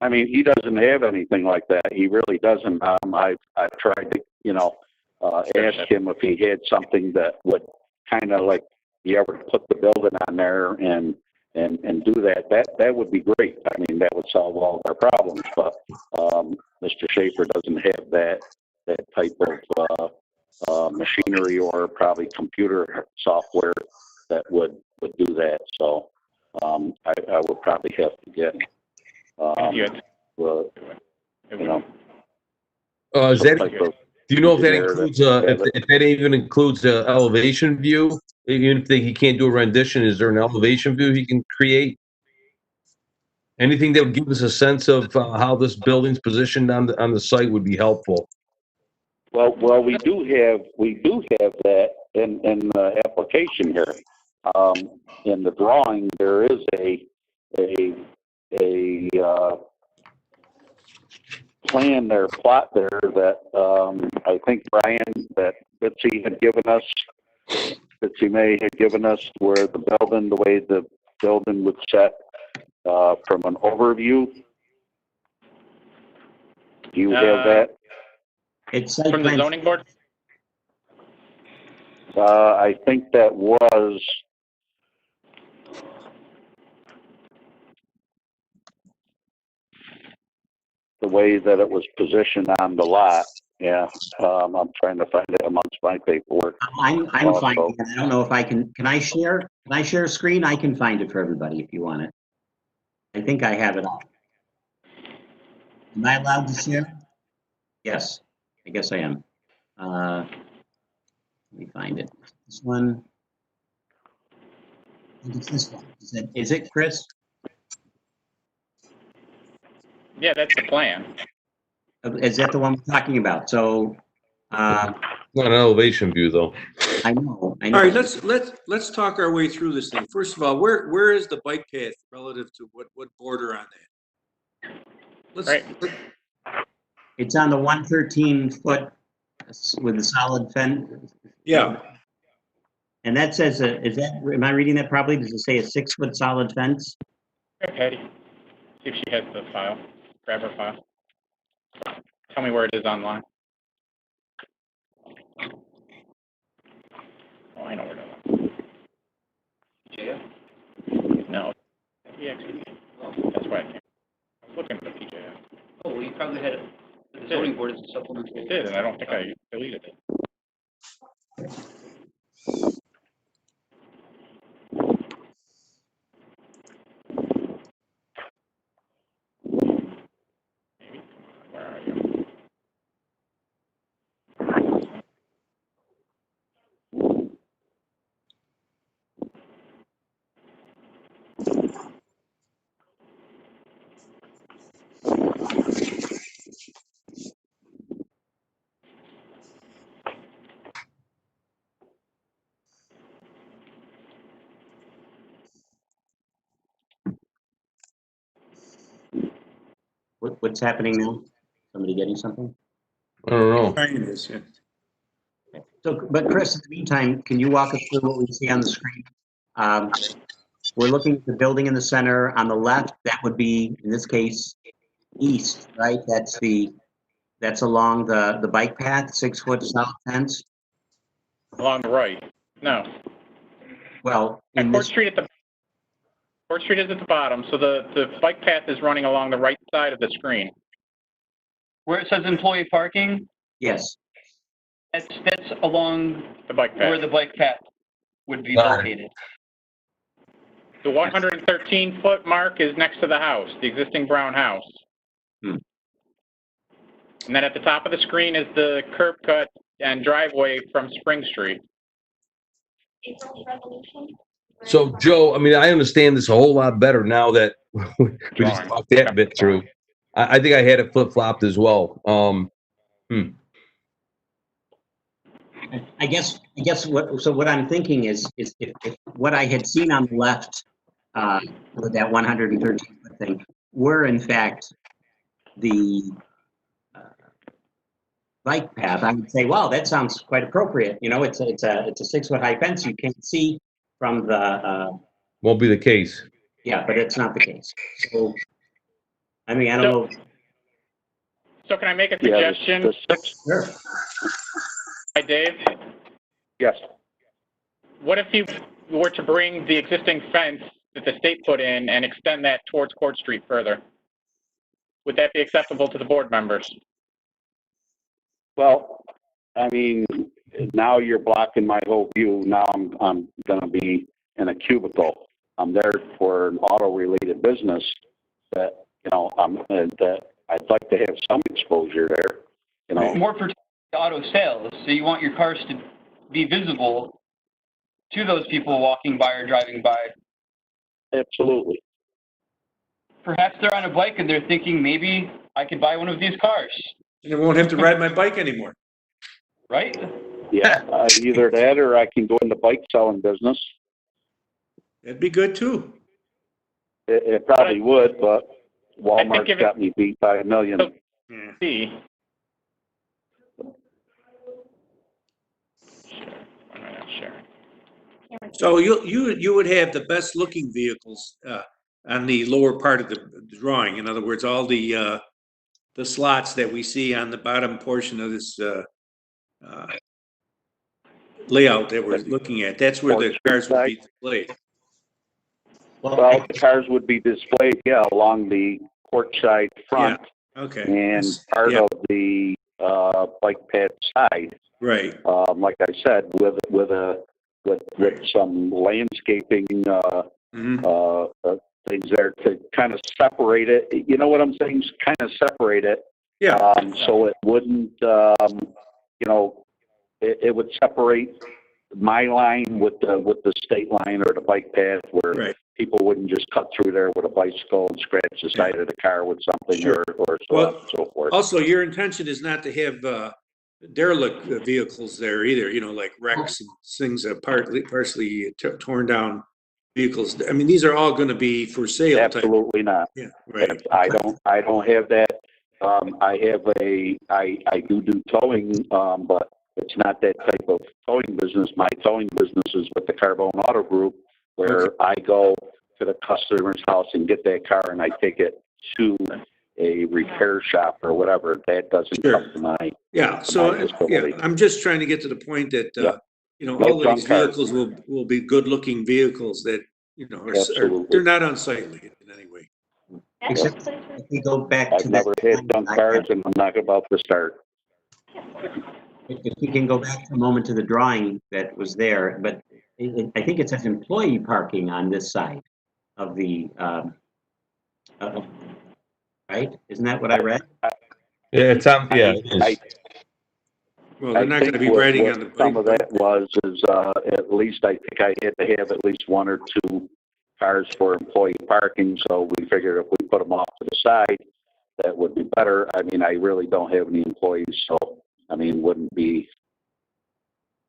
Speaker 3: I mean, he doesn't have anything like that. He really doesn't. I've tried to, ask him if he had something that would kind of like, you ever put the building on there and do that. That would be great. I mean, that would solve all of our problems. But Mr. Schaefer doesn't have that type of machinery or probably computer software that would do that. So I would probably have to get. Well,
Speaker 4: Is that,
Speaker 3: type of
Speaker 4: do you know if that
Speaker 3: engineer
Speaker 4: includes,
Speaker 3: that-
Speaker 4: if that even includes a elevation view? Even if he can't do a rendition, is there an elevation view he can create? Anything that would give us a sense of how this building's positioned on the site would be helpful.
Speaker 3: Well, we do have that in the application here. In the drawing, there is a plan there, plot there that I think Brian, that Bitsy had given us. Bitsy May had given us where the way the building would set from an overview. Do you have that?
Speaker 5: It's
Speaker 2: From the zoning board?
Speaker 3: I think that was the way that it was positioned on the lot. Yeah, I'm trying to find it amongst my paperwork.
Speaker 5: I'm finding it. I don't know if I can I share? Can I share a screen? I can find it for everybody if you want it. I think I have it all. Am I allowed to share? Yes, I guess I am. Let me find it. This one. I think it's this one. Is it, Chris?
Speaker 2: Yeah, that's the plan.
Speaker 5: Is that the one we're talking about? So,
Speaker 4: Not an elevation view, though.
Speaker 5: I know.
Speaker 1: All right, let's talk our way through this thing. First of all, where is the bike path relative to what border on that?
Speaker 2: Right.
Speaker 5: It's on the 113 foot with the solid fence.
Speaker 1: Yeah,
Speaker 5: And that says, am I reading that properly? Does it say a 6 foot solid fence?
Speaker 2: Okay, Patty. See if she has the file. Grab her file. Tell me where it is online. Oh, I know where it is. PJF? No. PXE. That's why I can't. I was looking for the PJF.
Speaker 7: Oh, well, you probably had it. The zoning board is a supplemental.
Speaker 2: It did, and I don't think I deleted it. Maybe. Where are you?
Speaker 5: What's happening now? Somebody getting something?
Speaker 4: I don't know.
Speaker 1: Brian is, yeah.
Speaker 5: So, but Chris, in the meantime, can you walk us through what we see on the screen? We're looking at the building in the center. On the left, that would be, in this case, east, right? That's along the bike path, 6 foot solid fence.
Speaker 2: Along the right. No.
Speaker 5: Well,
Speaker 2: And
Speaker 5: in
Speaker 2: Court
Speaker 5: this,
Speaker 2: Street Court Street is at the bottom, so the bike path is running along the right side of the screen.
Speaker 7: Where it says employee parking,
Speaker 5: yes.
Speaker 7: that's along
Speaker 2: The bike
Speaker 7: where
Speaker 2: path.
Speaker 7: the bike path would be
Speaker 4: Got it.
Speaker 7: located.
Speaker 2: The 113-foot mark is next to the house, the existing brown house.
Speaker 5: Hmm.
Speaker 2: And then at the top of the screen is the curb cut and driveway from Spring Street.
Speaker 8: April's resolution?
Speaker 4: So, Joe, I mean, I understand this a whole lot better now that we just
Speaker 2: Drawing.
Speaker 4: talked that bit through. I think I had it flip-flopped as well.
Speaker 5: I guess what I'm thinking is if what I had seen on the left, with that 113 foot thing, were in fact the bike path, I would say, wow, that sounds quite appropriate. You know, it's a 6 foot high fence. You can't see from the
Speaker 4: won't be the case.
Speaker 5: Yeah, but it's not the case. So, I mean, I don't know.
Speaker 2: So can I make a
Speaker 3: Yeah,
Speaker 2: suggestion,
Speaker 3: the six,
Speaker 2: Hi, Dave?
Speaker 3: yes.
Speaker 2: What if you were to bring the existing fence that the state put in and extend that towards Court Street further? Would that be acceptable to the board members?
Speaker 3: Well, I mean, now you're blocking my whole view. Now I'm gonna be in a cubicle. I'm there for an auto-related business that, you know, that I'd like to have some exposure there, you know.
Speaker 7: More for auto sales, so you want your cars to be visible to those people walking by or driving by.
Speaker 3: Absolutely.
Speaker 7: Perhaps they're on a bike and they're thinking, maybe I could buy one of these cars,
Speaker 1: And I won't have to ride my bike anymore.
Speaker 7: right?
Speaker 3: Yeah, either that or I can go into bike selling business.
Speaker 1: That'd be good too.
Speaker 3: It probably would, but
Speaker 2: if
Speaker 3: Walmart's
Speaker 2: it-
Speaker 3: got me beat by a million.
Speaker 1: Yeah.
Speaker 2: See. Sure. Why am I not sharing?
Speaker 1: So you would have the best looking vehicles on the lower part of the drawing. In other words, all the slots that we see on the bottom portion of this layout that we're looking at. That's where the cars would be displayed.
Speaker 3: Well, the cars would be displayed, yeah, along the courtside front
Speaker 1: Okay.
Speaker 3: and part
Speaker 1: Yeah.
Speaker 3: of the bike pad side.
Speaker 1: Right.
Speaker 3: Like I said, with some landscaping
Speaker 1: Mhm.
Speaker 3: things there to kind of separate it. You know what I'm saying? Kind of separate it.
Speaker 1: Yeah.
Speaker 3: So it wouldn't, you know, it would separate my line with the state line or the bike path where
Speaker 1: Right.
Speaker 3: people wouldn't just cut through there with a bicycle and scratch the side of the car with something
Speaker 1: Sure.
Speaker 3: or so
Speaker 1: Well,
Speaker 3: on and so forth.
Speaker 1: Also, your intention is not to have derelict vehicles there either, you know, like wrecks and things that partially torn down vehicles. I mean, these are all going to be for sale. type.
Speaker 3: Absolutely not.
Speaker 1: Yeah, right.
Speaker 3: I don't have that. I do towing, but it's not that type of towing business. My towing business is with the Carbone Auto Group, where
Speaker 1: Okay.
Speaker 3: I go to the customer's house and get that car and I take it to a repair shop or whatever. That doesn't
Speaker 1: Sure.
Speaker 3: come to my,
Speaker 1: Yeah, so,
Speaker 3: my facility.
Speaker 1: I'm just trying to get to the point that,
Speaker 3: Yeah.
Speaker 1: you know,
Speaker 3: No
Speaker 1: all of
Speaker 3: junk
Speaker 1: these
Speaker 3: cars.
Speaker 1: vehicles will be good-looking vehicles that, you know,
Speaker 3: Absolutely.
Speaker 1: they're not unsightly in any way.
Speaker 5: Except if we go back to
Speaker 3: I've never
Speaker 5: that.
Speaker 3: had junk cars and I'm not about to start.
Speaker 5: If we can go back a moment to the drawing that was there, but I think it says employee parking on this side of the, right? Isn't that what I read?
Speaker 4: Yeah, it's on. Yeah, it is.
Speaker 1: Well, they're
Speaker 3: I
Speaker 1: not going to
Speaker 3: think
Speaker 1: be riding on
Speaker 3: what
Speaker 1: the
Speaker 3: some of
Speaker 1: bike.
Speaker 3: that was is, at least I think I had to have at least one or two cars for employee parking, so we figured if we put them off to the side, that would be better. I mean, I really don't have any employees, so, I mean, wouldn't be,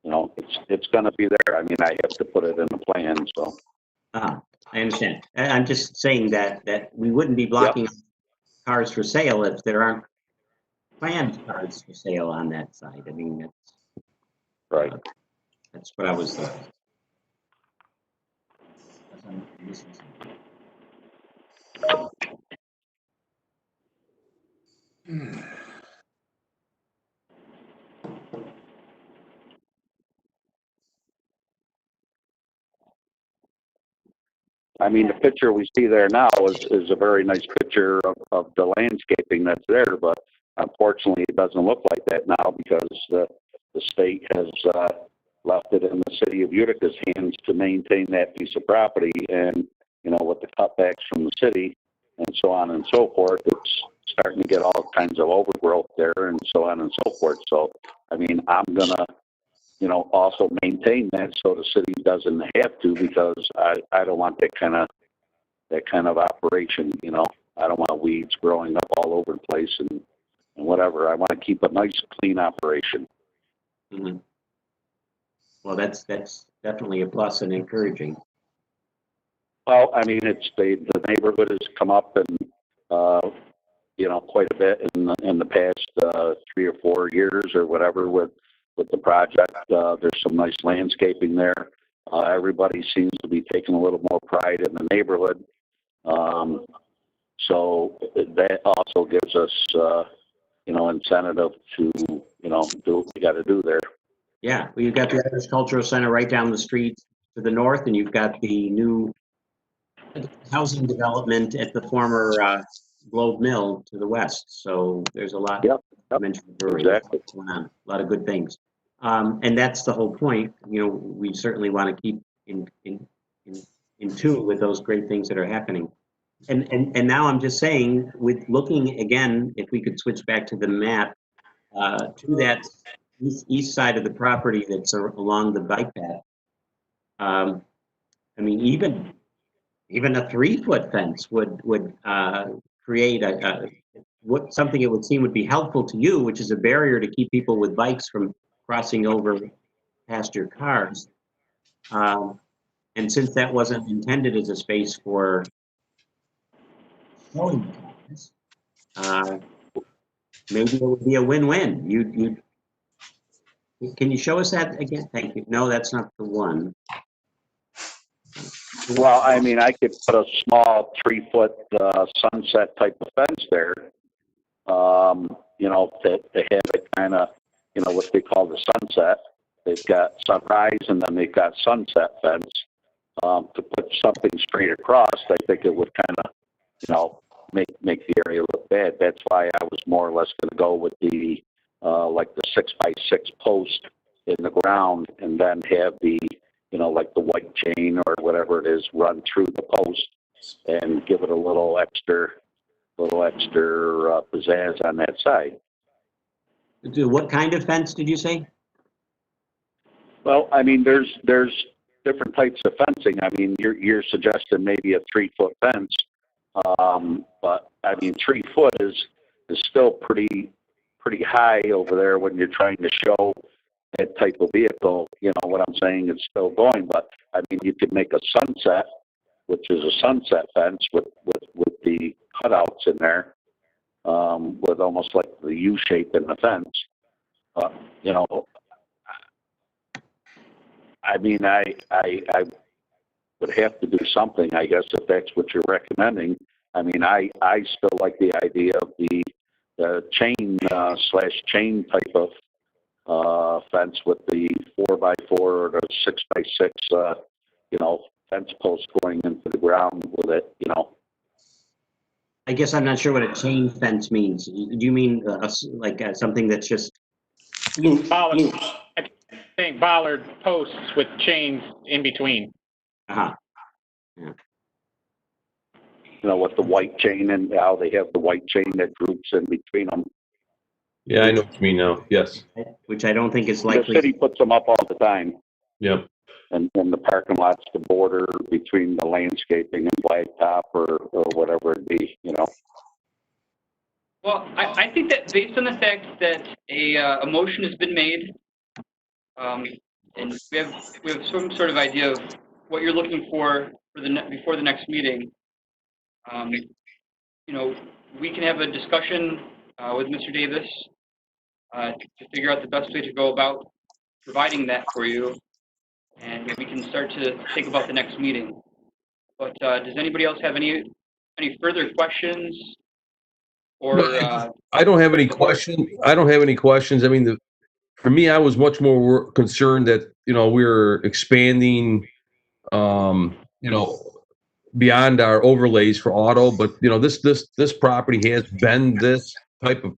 Speaker 3: you know, it's gonna be there. I mean, I have to put it in the plan, so.
Speaker 5: I understand. I'm just saying that we wouldn't be blocking cars for sale if there aren't planned cars for sale on that side. I mean,
Speaker 3: Right.
Speaker 5: that's what I was.
Speaker 3: I mean, the picture we see there now is a very nice picture of the landscaping that's there, but unfortunately, it doesn't look like that now because the state has left it in the city of Utica's hands to maintain that piece of property, and you know, with the cutbacks from the city and so on and so forth, it's starting to get all kinds of overgrowth there and so on and so forth. So, I mean, I'm gonna, you know, also maintain that so the city doesn't have to, because I don't want that kind of operation, you know. I don't want weeds growing up all over the place and whatever. I want to keep a nice, clean operation.
Speaker 5: Mhm. Well, that's definitely a plus and encouraging.
Speaker 3: Well, I mean, it's the neighborhood has come up and, you know, quite a bit in the past 3 or 4 years or whatever with the project. There's some nice landscaping there. Everybody seems to be taking a little more pride in the neighborhood. So that also gives us, incentive to, do what we got to do there.
Speaker 5: Yeah, well, you've got the Irish Cultural Center right down the street to the north, and you've got the new housing development at the former Globe Mill to the west. So there's a lot.
Speaker 3: Yep,
Speaker 5: I mentioned brewery.
Speaker 3: exactly.
Speaker 5: Going on. A lot of good things. And that's the whole point. We certainly want to keep in tune with those great things that are happening. And now I'm just saying, with looking again, if we could switch back to the map, to that east side of the property that's along the bike path. I mean, even a 3-foot fence would create something it would seem would be helpful to you, which is a barrier to keep people with bikes from crossing over past your cars. And since that wasn't intended as a space for showing cars, maybe it would be a win-win. Can you show us that again? Thank you. No, that's not the one.
Speaker 3: Well, I mean, I could put a small 3-foot sunset type of fence there, to have it kind of, what they call the sunset. They've got sunrise and then they've got sunset fence. To put something straight across, I think it would kind of, make the area look bad. That's why I was more or less going to go with the, like the 6x6 post in the ground and then have the, like the white chain or whatever it is run through the post and give it a little extra pizzazz on that side.
Speaker 5: What kind of fence did you say?
Speaker 3: Well, I mean, there's different types of fencing. I mean, you're suggesting maybe a 3-foot fence, but I mean, 3 foot is still pretty high over there when you're trying to show that type of vehicle. You know what I'm saying? It's still going, but I mean, you could make a sunset, which is a sunset fence with the cutouts in there, with almost like the U shape in the fence. I mean, I would have to do something, I guess, if that's what you're recommending. I mean, I still like the idea of the chain / chain type of fence with the 4x4 or the 6x6, fence post going into the ground with it,
Speaker 5: I guess I'm not sure what a chain fence means. Do you mean something that's just
Speaker 2: Bollard, I think bollard posts with chains in between.
Speaker 5: Uh-huh.
Speaker 3: with the white chain and how they have the white chain that groups in between them.
Speaker 4: Yeah, I know what you mean now. Yes.
Speaker 5: Which I don't think is
Speaker 3: The
Speaker 5: likely.
Speaker 3: city puts them up all the time.
Speaker 4: Yep.
Speaker 3: And the parking lot's the border between the landscaping and blacktop or whatever it be,
Speaker 7: Well, I think that based on the fact that a motion has been made, and we have some sort of idea of what you're looking for before the next meeting, we can have a discussion with Mr. Davis to figure out the best way to go about providing that for you, and we can start to think about the next meeting. But does anybody else have any further questions? Or
Speaker 4: I don't have any question. I don't have any questions. I mean, for me, I was much more concerned that we're expanding, beyond our overlays for auto. But this property has been this type of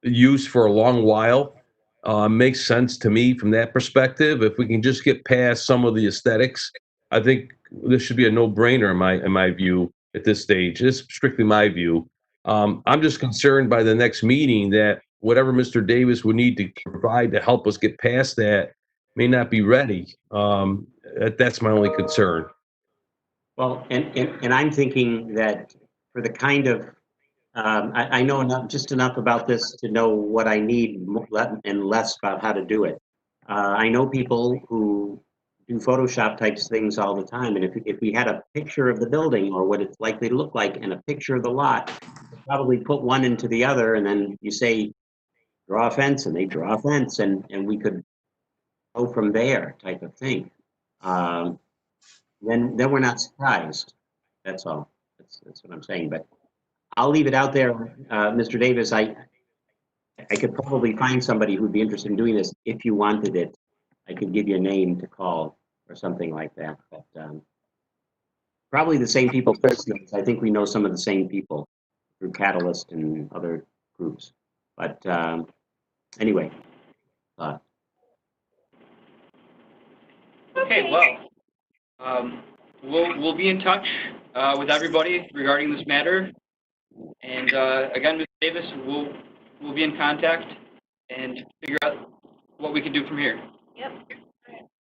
Speaker 4: use for a long while. Makes sense to me from that perspective. If we can just get past some of the aesthetics, I think this should be a no-brainer in my view at this stage. This is strictly my view. I'm just concerned by the next meeting that whatever Mr. Davis would need to provide to help us get past that may not be ready. That's my only concern.
Speaker 5: Well, and I'm thinking that for the kind of I know just enough about this to know what I need and less about how to do it. I know people who do Photoshop types things all the time, and if we had a picture of the building or what it's likely to look like and a picture of the lot, probably put one into the other, and then you say draw a fence, and they draw a fence, and we could go from there type of thing. then we're not surprised. That's all. That's what I'm saying. But I'll leave it out there, Mr. Davis. I could probably find somebody who'd be interested in doing this if you wanted it. I could give you a name to call or something like that. But probably the same people. I think we know some of the same people through Catalyst and other groups. But anyway.
Speaker 7: Okay, well, we'll be in touch with everybody regarding this matter. And again, Mr. Davis, we'll be in contact and figure out what we can do from here.
Speaker 8: Yep.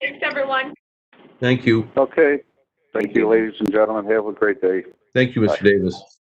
Speaker 8: Thanks, everyone.
Speaker 4: Thank you.
Speaker 3: Okay. Thank you, ladies and gentlemen. Have a great day.
Speaker 4: Thank you, Mr. Davis.